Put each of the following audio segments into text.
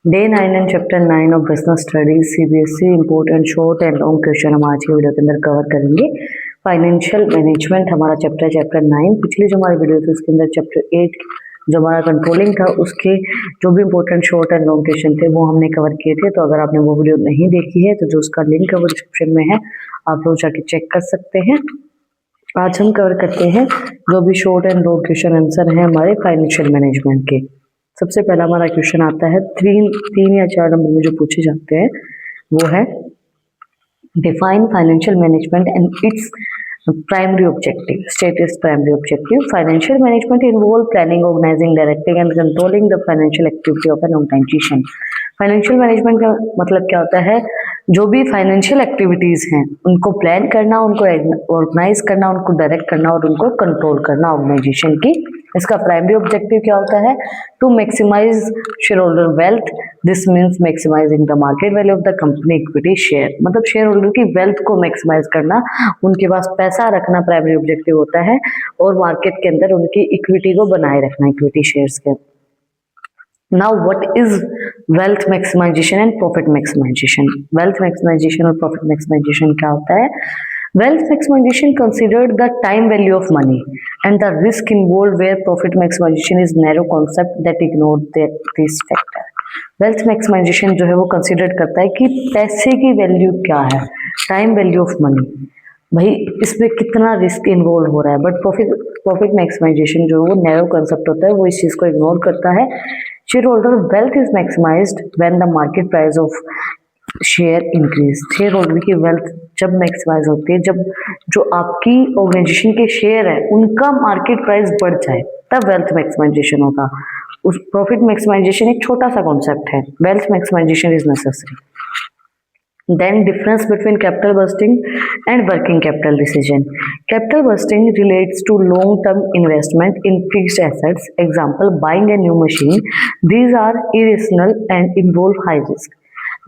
Day 9 and chapter 9 of business studies CBSE important short and long question हम आज की video के अंदर कवर करेंगे। फाइनेंशियल मैनेजमेंट हमारा चैप्टर 9। पिछली जो हमारी वीडियो थी उसके अंदर चैप्टर 8 जो हमारा कंट्रोलिंग था उसके जो भी important short and long question थे वो हमने कवर किए थे। तो अगर आपने वो वीडियो नहीं देखी है तो जो उसका लिंक है वो डिस्क्रिप्शन में है, आप लोग जाके चेक कर सकते हैं। आज हम कवर करते हैं जो भी short and long question answer है हमारे फाइनेंशियल मैनेजमेंट के। सबसे पहला हमारा क्वेश्चन आता है तीन या 4 नंबर में जो पूछे जाते हैं वो है define financial management and its primary objective. State its primary objective. Financial management involve planning, organising, directing and controlling the financial activity of an organisation. Financial management का मतलब क्या होता है? जो भी फाइनेंशियल एक्टिविटीज हैं उनको प्लान करना, उनको ऑर्गेनाइज करना, उनको डायरेक्ट करना और उनको कंट्रोल करना ऑर्गेनाइजेशन की। इसका प्राइमरी ऑब्जेक्टिव क्या होता है? To maximise share holder wealth. This means maximising the market value of the company equity share. मतलब शेयर होल्डर की वेल्थ को मैक्सिमाइज करना, उनके पास पैसा रखना प्राइमरी ऑब्जेक्टिव होता है और मार्केट के अंदर उनकी इक्विटी को बनाए रखना, इक्विटी शेयर्स के। Now what is wealth maximization and profit maximization? Wealth maximization और profit maximization क्या होता है? Wealth maximization considered the time value of money and the risk involved, where profit maximization is narrow concept that ignore this factor. Wealth maximization जो है वो considered करता है कि पैसे की वैल्यू क्या है, टाइम वैल्यू ऑफ मनी, भाई इसमें कितना रिस्क इन्वॉल्व हो रहा है। बट प्रॉफिट मैक्सिमाइजेशन जो वो नैरो कंसेप्ट होता है वो इस चीज को इग्नोर करता है। Share holder wealth is maximised when the market price of share increase. Share holder की वेल्थ जब मैक्सिमाइज होती है जब जो आपकी ऑर्गेनाइजेशन के शेयर है उनका मार्केट प्राइस बढ़ जाए, तब वेल्थ मैक्सिमाइजेशन होगा। उस प्रॉफिट मैक्सिमाइजेशन एक छोटा सा कॉन्सेप्ट है, wealth maximisation is necessary. Then difference between capital busting and working capital decision. Capital busting relates to long-term investment in fixed assets. Example, buying a new machine. These are irrational and involve high risk.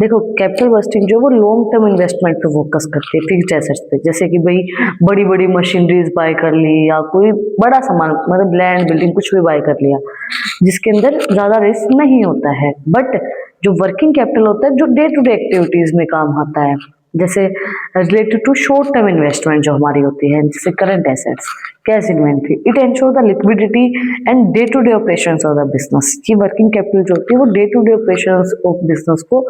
देखो capital budgeting जो वो long term investment पे focus करती है, fixed assets पे। जैसे कि भाई बड़ी बड़ी मशीनरीज बाय कर ली या कोई बड़ा सामान, मतलब लैंड बिल्डिंग कुछ भी बाय कर लिया जिसके अंदर ज्यादा रिस्क नहीं होता है। बट जो वर्किंग कैपिटल होता है जो डे टू डे एक्टिविटीज में काम आता है, जैसे related to short term investment जो हमारी होती है, जैसे current assets, cash inventory, it ensure the liquidity and day to day operations of the business. की वर्किंग कैपिटल जो होती है वो day to day operations of business को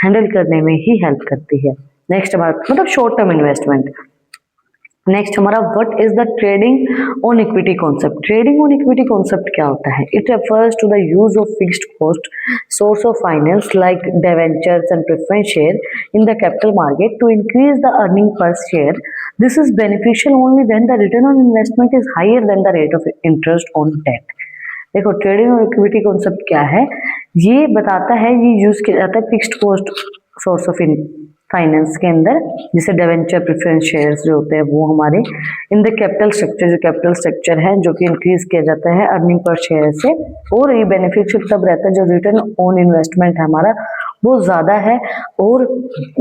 हैंडल करने में ही हेल्प करती है। नेक्स्ट हमारा मतलब शॉर्ट टर्म इन्वेस्टमेंट। नेक्स्ट हमारा what is the trading on equity concept. Trading on equity concept क्या होता है? It refers to the use of fixed cost source of finance like debentures and preference share in the capital market to increase the earning per share. This is beneficial only when the return on investment is higher than the rate of interest on debt. देखो trading और equity concept क्या है, ये बताता है, ये use किया जाता है fixed cost source of finance के अंदर, जैसे डिवेंचर, प्रेफरेंस शेयर्स जो होते हैं वो हमारे इन द कैपिटल स्ट्रक्चर, जो कैपिटल स्ट्रक्चर है जो कि इंक्रीज किया जाता है अर्निंग पर शेयर से। और ये बेनिफिशियल तब रहता है जो रिटर्न ऑन इन्वेस्टमेंट है हमारा वो ज्यादा है और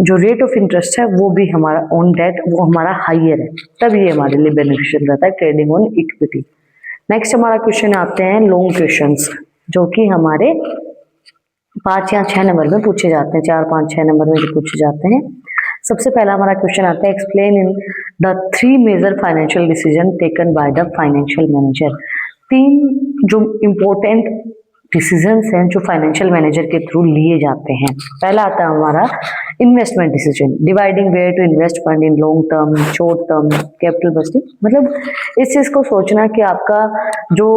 जो रेट ऑफ इंटरेस्ट है वो भी हमारा ऑन डेट वो हमारा हाइयर है, तब ये हमारे लिए बेनिफिशियल रहता है ट्रेडिंग ऑन इक्विटी। नेक्स्ट हमारा क्वेश्चन आते हैं लॉन्ग क्वेश्चंस जो कि हमारे 5 या 6 नंबर में पूछे जाते हैं, 4, 5, 6 नंबर में जो पूछे जाते हैं। सबसे पहला हमारा क्वेश्चन आता है explain in the 3 major financial decision taken by the financial manager. 3 जो इम्पोर्टेंट डिसीजंस हैं जो फाइनेंशियल मैनेजर के थ्रू लिए जाते हैं। पहला आता है हमारा investment decision, dividing where to invest fund in long term, short term, capital budgeting. मतलब इस चीज को सोचना कि आपका जो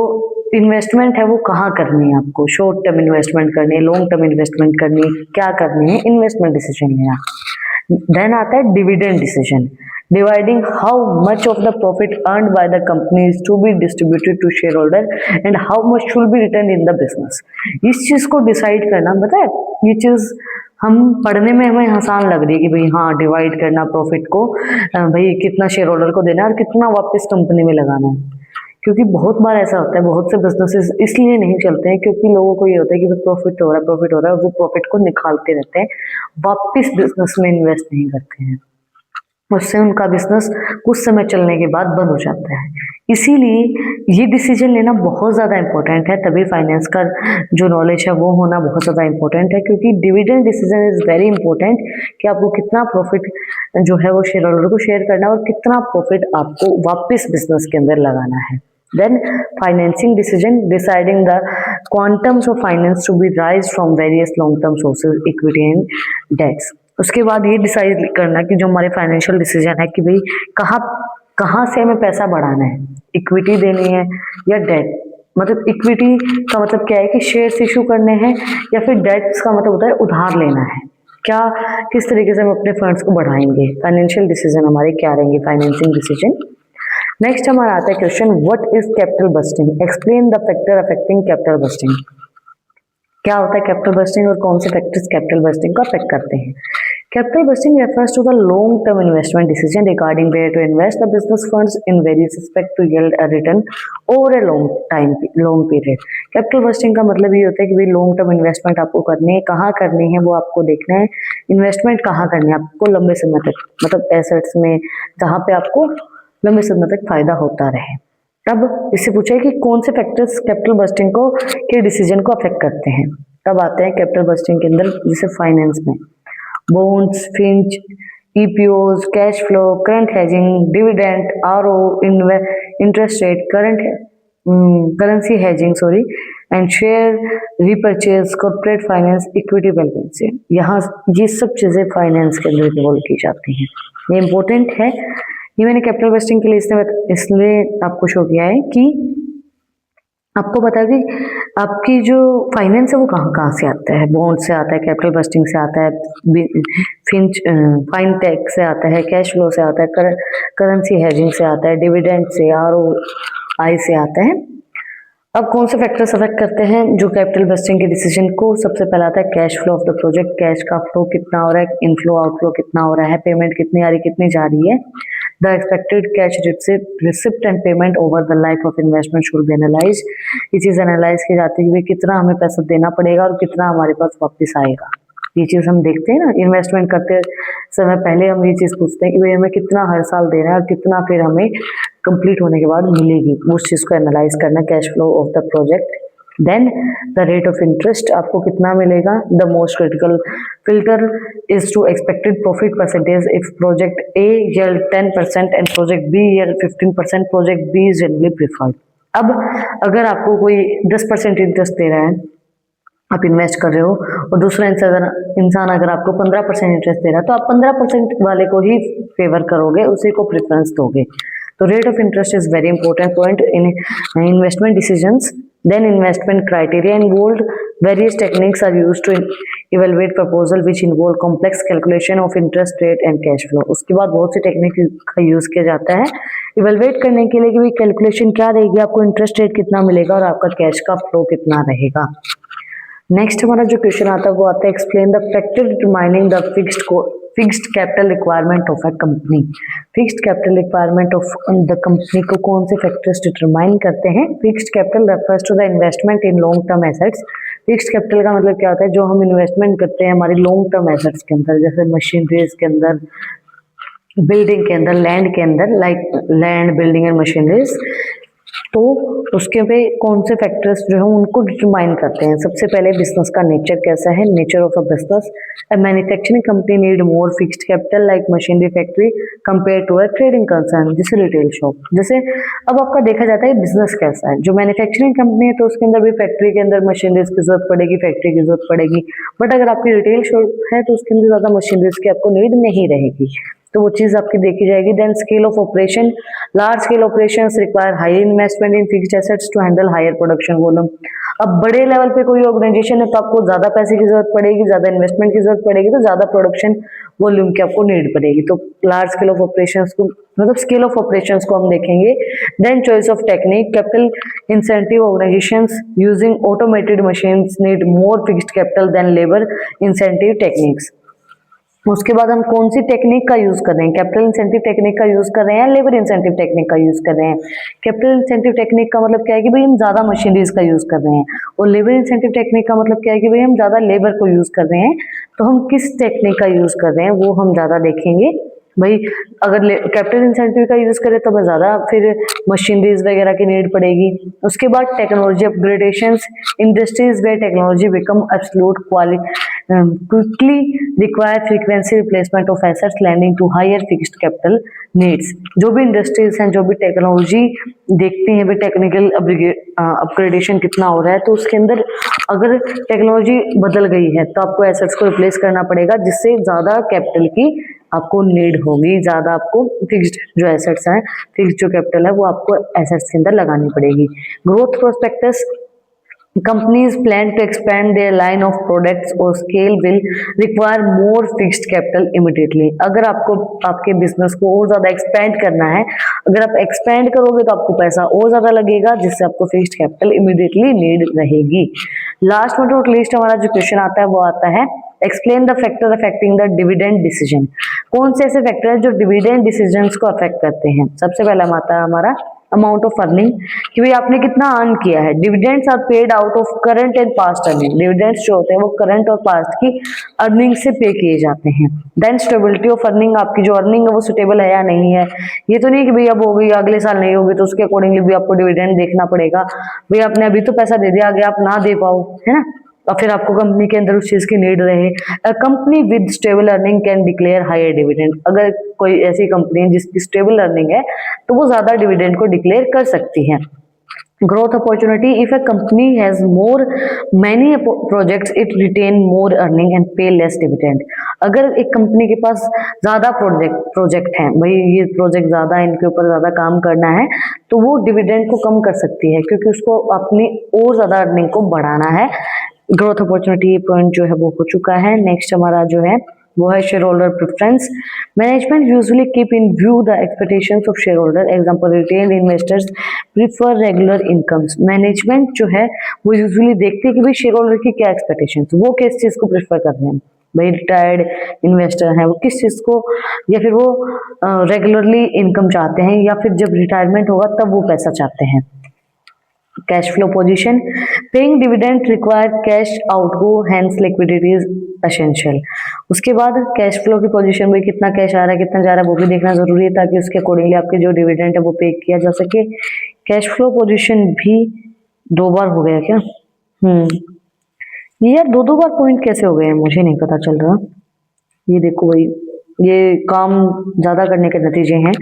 इन्वेस्टमेंट है वो कहाँ करनी है, आपको शॉर्ट टर्म इन्वेस्टमेंट करनी है, लॉन्ग टर्म इन्वेस्टमेंट करनी है, क्या करनी है, इन्वेस्टमेंट डिसीजन लेना। देन आता है dividend decision, dividing how much of the profit earned by the company is to be distributed to shareholder and how much should be returned in the business। इस चीज को डिसाइड करना, पता है ये चीज हम पढ़ने में हमें आसान लग रही है कि भाई हाँ डिवाइड करना प्रॉफिट को, भाई कितना शेयर होल्डर को देना है और कितना वापस कंपनी में लगाना है। क्योंकि बहुत बार ऐसा होता है, बहुत से बिजनेसेस इसलिए नहीं चलते हैं क्योंकि लोगों को ये होता है कि प्रॉफिट हो रहा है, प्रॉफिट हो रहा है, वो प्रॉफिट को निकालते रहते हैं, वापस बिजनेस में इन्वेस्ट नहीं करते हैं। उससे उनका बिजनेस कुछ समय चलने के बाद बंद हो जाता है। इसीलिए ये डिसीजन लेना बहुत ज़्यादा इम्पोर्टेंट है, तभी फाइनेंस का जो नॉलेज है वो होना बहुत ज़्यादा इम्पोर्टेंट है, क्योंकि dividend decision is very important कि आपको कितना प्रॉफिट जो है वो शेयर होल्डर को शेयर करना है और कितना प्रॉफिट आपको वापस बिजनेस के अंदर लगाना है। Then financing decision, deciding the quantums of finance to be raised from various long-term sources, equity and debts. उसके बाद ये डिसाइड करना कि जो हमारे फाइनेंशियल डिसीजन है कि भाई कहाँ कहाँ से हमें पैसा बढ़ाना है, इक्विटी देनी है या डेट। मतलब इक्विटी का मतलब क्या है कि शेयर्स इशू करने हैं, या फिर डेट्स का मतलब होता है उधार लेना है। क्या किस तरीके से हम अपने फंड्स को बढ़ाएंगे, फाइनेंशियल डिसीजन हमारे क्या रहेंगे, फाइनेंसिंग डिसीजन। नेक्स्ट हमारा आता है question, what is capital budgeting, explain the factor affecting capital budgeting. क्या होता है कैपिटल बस्टिंग और कौन से फैक्टर्स कैपिटल बस्टिंग को अफेक्ट करते हैं। Capital budgeting refers to the long-term investment decision regarding where to invest the business funds in various respect to yield a return over a long period. Capital budgeting का मतलब ये होता है कि भाई लॉन्ग टर्म इन्वेस्टमेंट आपको करनी है, कहाँ करनी है वो आपको देखना है, इन्वेस्टमेंट कहाँ करनी है आपको लंबे समय तक, मतलब एसेट्स में जहाँ पे आपको लंबे समय तक फायदा होता रहे। तब इससे पूछा है कि कौन से फैक्टर्स कैपिटल बस्टिंग को के डिसीजन को अफेक्ट करते हैं। तब आते हैं कैपिटल बस्टिंग के अंदर जैसे फाइनेंस में bonds, finch, IPOs, cash flow, current hedging, dividend, RO, interest rate, currency hedging and share repurchase, corporate finance, equity valuation. यहाँ ये सब चीजें फाइनेंस के अंदर इन्वॉल्व की जाती हैं। ये इंपॉर्टेंट है, ये मैंने कैपिटल बस्टिंग के लिए इसलिए आपको शो किया है कि आपको पता है कि आपकी जो फाइनेंस है वो कहाँ कहाँ से आता है। बॉन्ड से आता है, कैपिटल बस्टिंग से आता है, फाइनटेक से आता है, कैश फ्लो से आता है, करेंसी हेजिंग से आता है, डिविडेंड से, आरओआई से आता है। अब कौन से फैक्टर्स अफेक्ट करते हैं जो कैपिटल बस्टिंग के डिसीजन को। सबसे पहला आता है cash flow of the project, cash का फ्लो कितना हो रहा है, इनफ्लो आउटफ्लो कितना हो रहा है, पेमेंट कितनी आ रही कितनी जा रही है। The expected cash receipt and payment over the life of investment should be analyse. ये चीज एनालाइज की जाती है कि कितना हमें पैसा देना पड़ेगा और कितना हमारे पास वापस आएगा। ये चीज हम देखते हैं ना, इन्वेस्टमेंट करते समय पहले हम ये चीज पूछते हैं कि भाई हमें कितना हर साल देना है और कितना फिर हमें कंप्लीट होने के बाद मिलेगी, उस चीज को एनालाइज करना, cash flow of the project. Then the rate of interest, आपको कितना मिलेगा। The most critical filter is to expected profit percentage, if project A yield 10% and project B yield 15%, project B is generally preferred. अब अगर आपको कोई 10% interest दे रहा है, आप इन्वेस्ट कर रहे हो, और दूसरा इंसान अगर आपको 15% इंटरेस्ट दे रहा है, तो आप 15% वाले को ही फेवर करोगे, उसी को प्रेफरेंस दोगे। तो rate of interest is very important point in investment decisions. Then investment criteria involve, various techniques are used to evaluate proposal which involve complex calculation of interest rate and cash flow. उसके बाद बहुत सी technique का use किया जाता है evaluate करने के लिए कि भाई कैलकुलेशन क्या रहेगी, आपको इंटरेस्ट रेट कितना मिलेगा और आपका कैश का फ्लो कितना रहेगा। नेक्स्ट हमारा जो क्वेश्चन आता है वो आता है explain the factor determining the fixed capital requirement of a company. Fixed capital requirement of the company को कौन से फैक्टर्स डिटरमाइन करते हैं। Fixed capital refers to the investment in long term assets. Fixed capital का मतलब क्या होता है, जो हम इन्वेस्टमेंट करते हैं हमारी लॉन्ग टर्म एसेट्स के अंदर, जैसे मशीनरीज के अंदर, बिल्डिंग के अंदर, लैंड के अंदर, like land, building and machineries. तो उसके पे कौन से फैक्टर्स जो है उनको डिटरमाइन करते हैं। सबसे पहले बिजनेस का नेचर कैसा है, nature of a business. A manufacturing company need more fixed capital like machinery factory compare to a trading concern, जैसे रिटेल शॉप। जैसे अब आपका देखा जाता है बिजनेस कैसा है, जो मैन्युफैक्चरिंग कंपनी है तो उसके अंदर भी फैक्ट्री के अंदर मशीनरीज की जरूरत पड़ेगी, फैक्ट्री की जरूरत पड़ेगी। बट अगर आपकी रिटेल शॉप है तो उसके अंदर ज्यादा मशीनरीज की आपको नीड नहीं रहेगी, तो वो चीज आपकी देखी जाएगी। Then scale of operation, large scale operations require high investment in fixed assets to handle higher production volume. अब बड़े लेवल पे कोई ऑर्गेनाइजेशन है तो आपको ज्यादा पैसे की जरूरत पड़ेगी, ज्यादा इन्वेस्टमेंट की जरूरत पड़ेगी, तो ज्यादा प्रोडक्शन वॉल्यूम की आपको नीड पड़ेगी। तो लार्ज स्केल ऑफ ऑपरेशंस को मतलब स्केल ऑफ ऑपरेशंस को हम देखेंगे। Then choice of technique, capital incentive organisations using automated machines need more fixed capital than labour incentive techniques. उसके बाद हम कौन सी टेक्निक का यूज कर रहे हैं, कैपिटल इंसेंटिव टेक्निक का यूज कर रहे हैं, लेबर इंसेंटिव टेक्निक का यूज कर रहे हैं। कैपिटल इंसेंटिव टेक्निक का मतलब क्या है कि भाई हम ज्यादा मशीनरीज का यूज कर रहे हैं, और लेबर इंसेंटिव टेक्निक का मतलब क्या है कि भाई हम ज्यादा लेबर को यूज कर रहे हैं। तो हम किस टेक्निक का यूज कर रहे हैं वो हम ज्यादा देखेंगे। भाई अगर कैपिटल इंसेंटिव का यूज करें तो ज़्यादा फिर मशीनरीज वगैरह की नीड पड़ेगी। उसके बाद technology upgradations, industries way technology become absolute quickly require frequency replacement of assets landing to higher fixed capital needs. जो भी इंडस्ट्रीज हैं, जो भी टेक्नोलॉजी देखती हैं, भी टेक्निकल अपग्रेडेशन कितना हो रहा है, तो उसके अंदर अगर टेक्नोलॉजी बदल गई है तो आपको एसेट्स को रिप्लेस करना पड़ेगा, जिससे ज़्यादा कैपिटल की आपको नीड होगी, ज़्यादा आपको फिक्स्ड जो एसेट्स हैं, फिक्स्ड जो कैपिटल है वो आपको एसेट्स के अंदर लगानी पड़ेगी। Growth prospectus, companies plan to expand their line of products or scale will require more fixed capital immediately। अगर आपको आपके बिजनेस को और ज्यादा एक्सपेंड करना है, अगर आप एक्सपेंड करोगे तो आपको पैसा और ज्यादा लगेगा, जिससे आपको फिक्स्ड कैपिटल इमीडिएटली नीड रहेगी। लास्ट बट नॉट लीस्ट हमारा जो क्वेश्चन आता है वो आता है explain the factor affecting the dividend decision. कौन से ऐसे फैक्टर है जो डिविडेंड डिसीजंस को अफेक्ट करते हैं। सबसे पहला आता है हमारा अमाउंट ऑफ अर्निंग, कि भाई आपने कितना अर्न किया है। Dividends are paid out of current and past earning. डिविडेंड्स जो होते हैं वो करंट और पास्ट की अर्निंग से पे किए जाते हैं। देन स्टेबिलिटी ऑफ अर्निंग, आपकी जो अर्निंग है वो सुटेबल है या नहीं है। ये तो नहीं कि भाई अब हो गई अगले साल नहीं होगी तो उसके अकॉर्डिंगली भी आपको डिविडेंड देखना पड़ेगा। भाई आपने अभी तो पैसा दे दिया, आगे आप ना दे पाओ, है ना, और फिर आपको कंपनी के अंदर उस चीज की नीड रहे। A company with stable earning can declare higher dividend. अगर कोई ऐसी कंपनी है जिसकी स्टेबल अर्निंग है तो वो ज्यादा डिविडेंड को डिक्लेयर कर सकती है। Growth opportunity, if a company has more many projects it retain more earning and pay less dividend. अगर एक कंपनी के पास ज्यादा प्रोजेक्ट हैं, भाई ये प्रोजेक्ट ज्यादा है, इनके ऊपर ज्यादा काम करना है, तो वो डिविडेंड को कम कर सकती है, क्योंकि उसको अपनी और ज्यादा अर्निंग को बढ़ाना है। ग्रोथ अपॉर्चुनिटी पॉइंट जो है वो हो चुका है। नेक्स्ट हमारा जो है वो है share holder preference. Management usually keep in view the expectations of share holder, example retain investors prefer regular incomes. Management जो है वो यूजुअली देखते हैं कि भाई शेयर होल्डर की क्या एक्सपेक्टेशंस, वो किस चीज को प्रेफर कर रहे हैं। भाई रिटायर्ड इन्वेस्टर हैं वो किस चीज को, या फिर वो रेगुलरली इनकम चाहते हैं, या फिर जब रिटायरमेंट होगा तब वो पैसा चाहते हैं। Cash flow position, paying dividend require cash outgo, hence liquidity is essential. उसके बाद कैश फ्लो की पोजीशन में कितना कैश आ रहा है कितना जा रहा है वो भी देखना जरूरी है, ताकि उसके अकॉर्डिंगली आपके जो डिविडेंड है वो पे किया जा सके। कैश फ्लो पोजीशन भी 2 बार हो गया क्या? ये यार 2 बार पॉइंट कैसे हो गए हैं मुझे नहीं पता चल रहा। ये देखो भाई, ये काम ज्यादा करने के नतीजे हैं।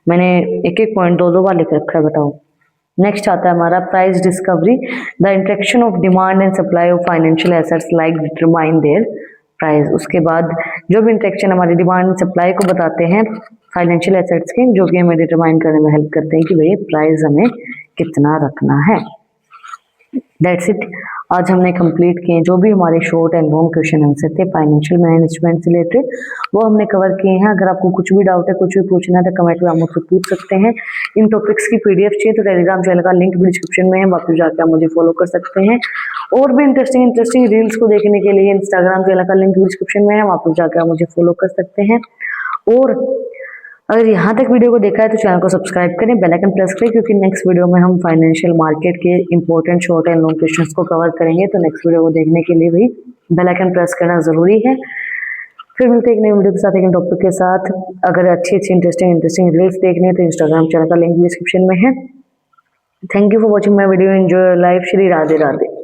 मैंने एक पॉइंट 2 बार लिख रखा है, बताओ। नेक्स्ट आता है हमारा price discovery, the interaction of demand and supply of financial assets like determine there price. उसके बाद जो भी इंटरेक्शन हमारी डिमांड एंड सप्लाई को बताते हैं फाइनेंशियल एसेट्स के, जो कि हमें डिटरमाइन करने में हेल्प करते हैं कि भाई प्राइस हमें कितना रखना है। That's it. आज हमने कंप्लीट किए जो भी हमारे short and long question answer थे फाइनेंशियल मैनेजमेंट से रिलेटेड, वो हमने कवर किए हैं। अगर आपको कुछ भी डाउट है, कुछ भी पूछना है तो कमेंट में आप मुझसे पूछ सकते हैं। इन टॉपिक्स की पीडीएफ चाहिए तो टेलीग्राम चैनल का लिंक भी डिस्क्रिप्शन में है, वहाँ पर जाकर आप मुझे फॉलो कर सकते हैं। और भी इंटरेस्टिंग रील्स को देखने के लिए इंस्टाग्राम चैनल का लिंक भी डिस्क्रिप्शन में है, वहाँ पर जाकर आप मुझे फॉलो कर सकते हैं। और अगर यहाँ तक वीडियो को देखा है तो चैनल को सब्सक्राइब करें, बेल आइकन प्रेस करें, क्योंकि नेक्स्ट वीडियो में हम फाइनेंशियल मार्केट के important short and long questions को कवर करेंगे। तो नेक्स्ट वीडियो को देखने के लिए भी बेल आइकन प्रेस करना जरूरी है। फिर मिलते हैं एक नई वीडियो के साथ, एक टॉपिक के साथ। अगर अच्छी इंटरेस्टिंग रील्स देखनी है तो इंस्टाग्राम चैनल का लिंक डिस्क्रिप्शन में है। Thank you for watching my video. Enjoy your life. Shri Radhe Radhe.